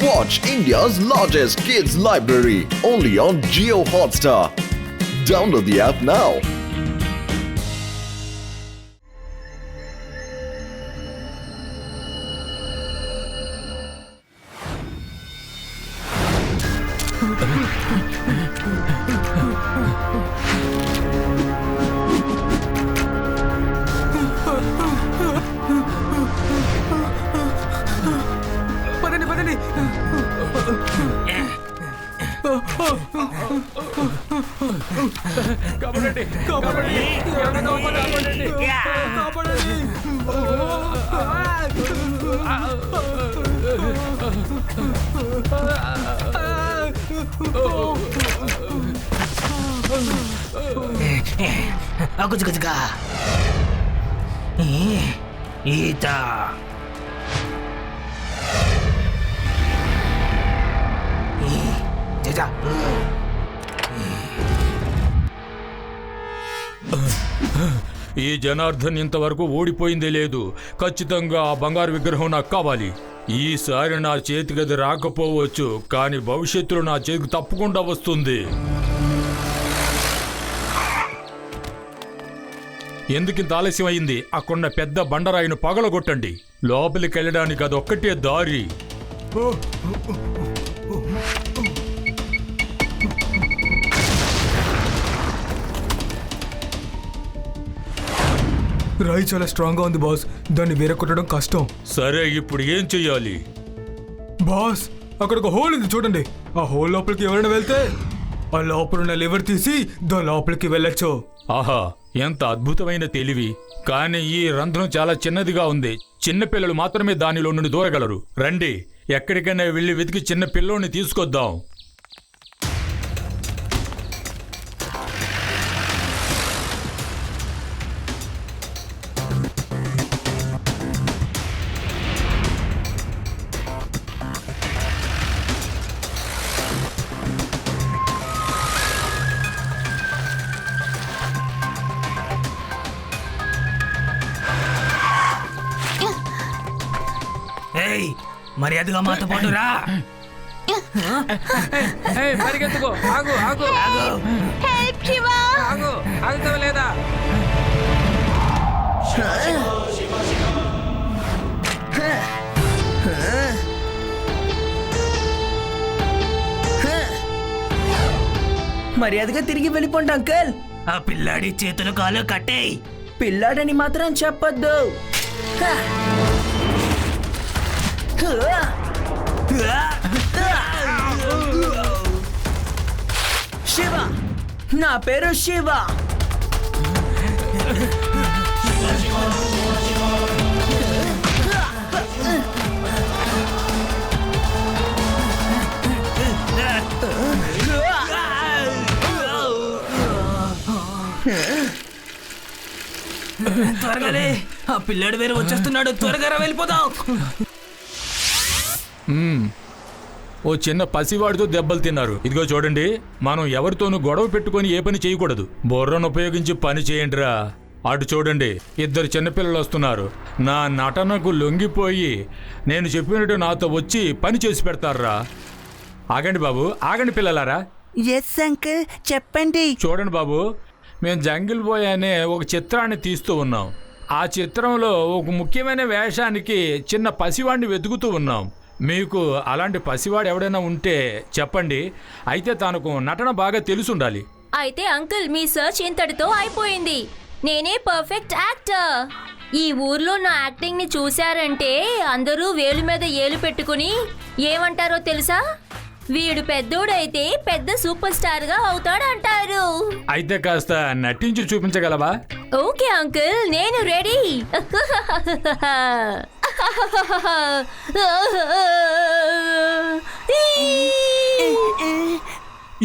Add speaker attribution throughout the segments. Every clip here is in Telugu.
Speaker 1: Watch India's largest kids library only on Jio Hotstar. Download the app now.
Speaker 2: Agak-agak. Ita. Jaja.
Speaker 3: ఈ జనార్దన్ ఇంతవరకు ఓడిపోయిందే లేదు. ఖచ్చితంగా ఆ బంగారు విగ్రహం నాకు కావాలి. ఈసారి నా చేతికి అది రాకపోవచ్చు, కానీ భవిష్యత్తులో నా చేతికి తప్పకుండా వస్తుంది. ఎందుకింత ఆలస్యం అయింది? అక్కడున్న పెద్ద బండరాయిని పగలగొట్టండి. లోపలికి వెళ్ళడానికి అదొక్కటే దారి.
Speaker 4: రాయి చాలా స్ట్రాంగ్ గా ఉంది బాస్. దాన్ని వేరకొట్టడం కష్టం.
Speaker 3: సరే, ఇప్పుడు ఏం చెయ్యాలి?
Speaker 4: బాస్, అక్కడ ఒక హోల్ ఉంది చూడండి. ఆ హోల్ లోపలికి ఎవరైనా వెళ్తే ఆ లోపల ఉన్న లివర్ తీసి దాని లోపలికి వెళ్ళొచ్చు.
Speaker 3: ఆహా, ఎంత అద్భుతమైన తెలివి! కానీ ఈ రంధ్రం చాలా చిన్నదిగా ఉంది. చిన్నపిల్లలు మాత్రమే దానిలో నుండి దూరగలరు. రండి, ఎక్కడికైనా వెళ్ళి వెతికి చిన్న పిల్లోని తీసుకొద్దాం.
Speaker 2: మర్యాదగా మాతో పాటు రా.
Speaker 5: పరిగెత్తుకో. ఆగు ఆగు ఆగు. ఆగుతావా లేదా?
Speaker 6: మర్యాదగా తిరిగి వెళ్ళిపోండి అంకల్.
Speaker 2: ఆ పిల్లాడి చేతులు కాలు కట్టేయ్.
Speaker 6: పిల్లాడని మాత్రం చెప్పొద్దు. శివ, నా పేరు శివ.
Speaker 2: త్వరగానే ఆ పిల్లాడు వేరే వచ్చేస్తున్నాడు. త్వరగా వెళ్ళిపోదాం.
Speaker 3: ఓ చిన్న పసివాడితో దెబ్బలు తిన్నారు. ఇదిగో చూడండి, మనం ఎవరితోనూ గొడవ పెట్టుకొని ఏ పని చేయకూడదు. బుర్రను ఉపయోగించి పని చేయండిరా. అటు చూడండి, ఇద్దరు చిన్నపిల్లలు వస్తున్నారు. నా నటనకు లొంగిపోయి నేను చెప్పినట్టు నాతో వచ్చి పని చేసి పెడతారా. ఆగండి బాబు, ఆగండి పిల్లలారా.
Speaker 6: ఎస్ అంకల్, చెప్పండి.
Speaker 3: చూడండి బాబు, మేము జంగిల్ బాయ్ అనే ఒక చిత్రాన్ని తీస్తూ ఉన్నాం. ఆ చిత్రంలో ఒక ముఖ్యమైన వేషానికి చిన్న పసివాడిని వెతుకుతూ ఉన్నాం. మీకు అలాంటి పసివాడు ఎవడైనా ఉంటే చెప్పండి. అయితే తనకు నటన బాగా తెలుసుండాలి.
Speaker 7: అయితే అంకుల్, మీ సర్చ్ ఇంతటితో అయిపోయింది. నేనే పర్ఫెక్ట్ యాక్టర్. ఈ ఊర్లో నా యాక్టింగ్ ని చూశారంటే అందరూ వేలు మీద ఏలు పెట్టుకుని ఏమంటారో తెలుసా? వీడు పెద్దోడైతే పెద్ద సూపర్ స్టార్ గా అవుతాడంటారు.
Speaker 3: అయితే కాస్త నటించి చూపించగలవా?
Speaker 7: ఓకే అంకుల్, నేను రెడీ.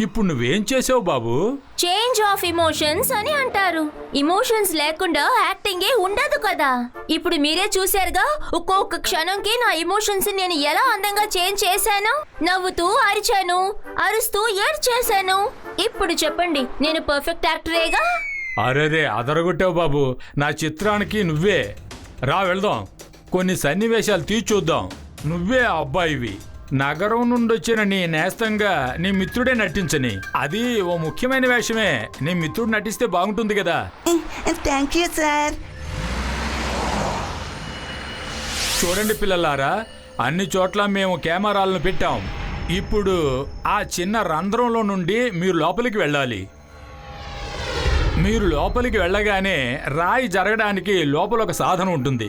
Speaker 3: ఇప్పుడు నువ్వేం చేసావు బాబు?
Speaker 7: చేంజ్ ఆఫ్ ఎమోషన్స్ అని అంటారు. ఎమోషన్స్ లేకుండా యాక్టింగే ఉండదు కదా. ఇప్పుడు మీరే చూశారుగా, ఒక్కొక్క క్షణంకి నా ఎమోషన్స్ నేను ఎలా అందంగా చేంజ్ చేశాను. నవ్వుతూ అరిచాను, అరుస్తూ ఏడ్చేశాను. ఇప్పుడు చెప్పండి, నేను పర్ఫెక్ట్ యాక్టరేగా?
Speaker 3: అరేరే, అదరగొట్టావు బాబు. నా చిత్రానికి నువ్వే. రా వెళ్దాం, కొన్ని సన్నివేశాలు తీసి చూద్దాం. నువ్వే అబ్బాయివి. నగరం నుండి వచ్చిన నీ నేస్తంగా నీ మిత్రుడే నటించని. అది ఓ ముఖ్యమైన వేషమే. నీ మిత్రుడు నటిస్తే బాగుంటుంది కదా.
Speaker 6: Thank you sir.
Speaker 3: చూడండి పిల్లలారా, అన్ని చోట్ల మేము కెమెరాలను పెట్టాం. ఇప్పుడు ఆ చిన్న రంధ్రంలో నుండి మీరు లోపలికి వెళ్ళాలి. మీరు లోపలికి వెళ్ళగానే రాయి జరగడానికి లోపల ఒక సాధనం ఉంటుంది.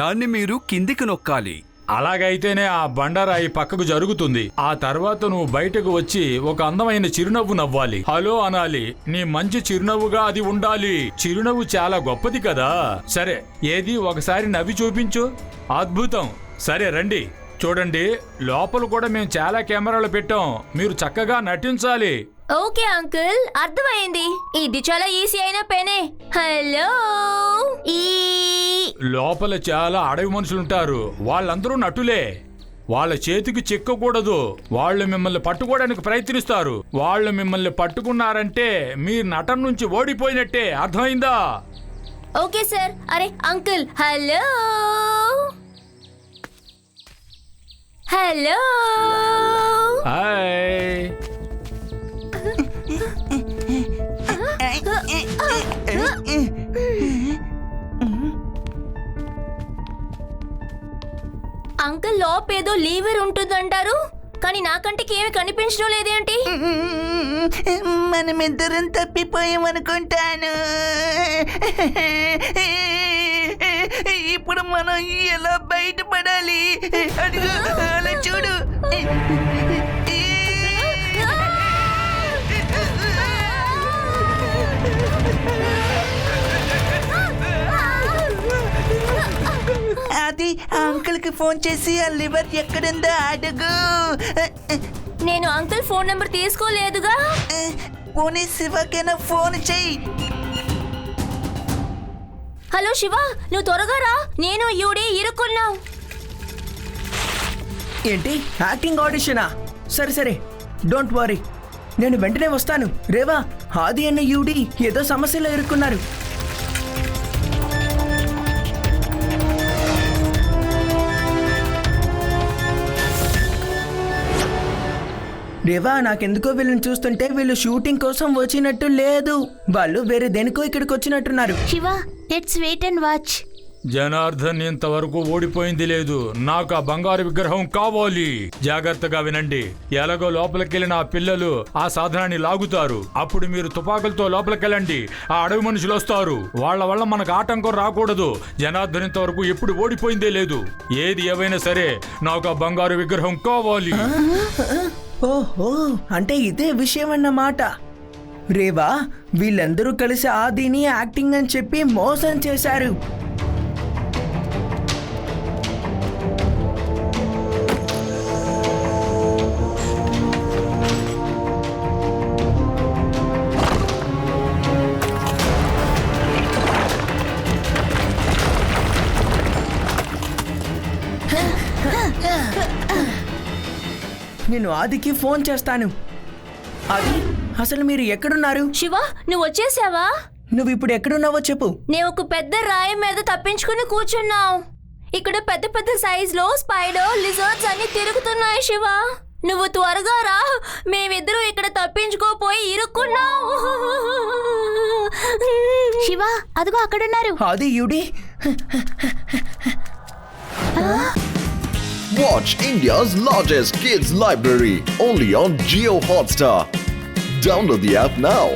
Speaker 8: దాన్ని మీరు కిందికి నొక్కాలి.
Speaker 3: అలాగైతేనే ఆ బండరాయి పక్కకు జరుగుతుంది. ఆ తర్వాత నువ్వు బయటకు వచ్చి ఒక అందమైన చిరునవ్వు నవ్వాలి. హలో అనాలి. నీ మంచి చిరునవ్వుగా అది ఉండాలి. చిరునవ్వు చాలా గొప్పది కదా. సరే, ఏది ఒకసారి నవ్వి చూపించు. అద్భుతం. సరే రండి, చూడండి, లోపల కూడా మేము చాలా కెమెరాలు పెట్టాం. మీరు చక్కగా నటించాలి.
Speaker 7: ఓకే అంకుల్, అర్థమైంది. ఇది చాలా ఈజీ అయిన పెనే. హలో. ఈ
Speaker 3: లోపల చాలా అడవి మనుషులుంటారు. వాళ్ళందరూ నటులే. వాళ్ళ చేతికి చిక్కకూడదు. వాళ్ళు మిమ్మల్ని పట్టుకోవడానికి ప్రయత్నిస్తారు. వాళ్ళు మిమ్మల్ని పట్టుకున్నారంటే మీ నటన నుంచి ఓడిపోయినట్టే. అర్థమైందా?
Speaker 7: Okay sir. అరే uncle, hello. Hello.
Speaker 3: Hi.
Speaker 7: Uncle, లోపేదో లీవర్ ఉంటుందంటారు, కానీ నాకంటికి ఏమి కనిపించడం లేదేంటి?
Speaker 6: మనమిద్దరం తప్పిపోయామనుకుంటాను. ఇప్పుడు మనం ఎలా బయటపడాలి? అదిగో అలా చూడు. అది అంకుల్ కి ఫోన్ చేసి ఆ లివర్ ఎక్కడుందో అడుగు.
Speaker 7: నేను అంకుల్ ఫోన్ నంబర్ తీసుకోలేదుగా.
Speaker 6: పోనీ శివకైనా ఫోన్ చెయ్యి.
Speaker 7: హలో శివ, నువ్వు త్వరగా రా. నేను యూడి ఇరుక్కున్నాం.
Speaker 6: ఏంటి, యాక్టింగ్ ఆడిషనా? సరే సరే, డోంట్ వరీ, నేను వెంటనే వస్తాను. రేవా, ఆది అన్న యూడి ఏదో సమస్యలో ఇరుక్కున్నారు. రేవా, నాకెందుకో వీళ్ళని చూస్తుంటే వీళ్ళు షూటింగ్ కోసం వచ్చినట్టు లేదు. వాళ్ళు వేరే దేనికో ఇక్కడికి వచ్చినట్టున్నారు.
Speaker 7: Shiva, let's wait and watch.
Speaker 3: Janardhan ఇంతవరకు ఓడిపోయింది లేదు. నాకు ఆ బంగారు విగ్రహం కావాలి. జాగ్రత్తగా వినండి. ఎలాగో లోపలికెళ్ళిన ఆ పిల్లలు ఆ సాధనాన్ని లాగుతారు. అప్పుడు మీరు తుపాకులతో లోపలికెళ్ళండి. ఆ అడవి మనుషులు వస్తారు. వాళ్ళ వల్ల మనకు ఆటంకం రాకూడదు. జనార్దన్ ఇంతవరకు ఎప్పుడు ఓడిపోయిందే లేదు. ఏది ఏవైనా సరే నాకు ఆ బంగారు విగ్రహం కావాలి.
Speaker 6: ఓహో, అంటే ఇదే విషయం అన్నమాట. రేవా, వీళ్ళందరూ కలిసి ఆదిని యాక్టింగ్ అని చెప్పి మోసం చేశారు. నేను ఆదికి ఫోన్ చేస్తాను. ఆది, అసలు మీరు ఎక్కడున్నారు?
Speaker 7: శివ, నువ్వు వచ్చేసావా?
Speaker 6: నువ్వు ఇప్పుడు ఎక్కడున్నావో చెప్పు.
Speaker 7: నేను ఒక పెద్ద రాయి మీద తప్పించుకుని కూర్చున్నావు. ఇక్కడ పెద్ద పెద్ద సైజులో స్పైడర్, లిజర్డ్స్ అన్ని తిరుగుతున్నాయి. శివ, నువ్వు త్వరగా రా. మేమిద్దరూ ఇక్కడ తప్పించుకోపోయి ఇరుక్కున్నాం. శివ, అదిగో అక్కడున్నారు.
Speaker 6: ఆది, UD.
Speaker 1: Watch India's largest kids library only on Jio Hotstar. Download the app now.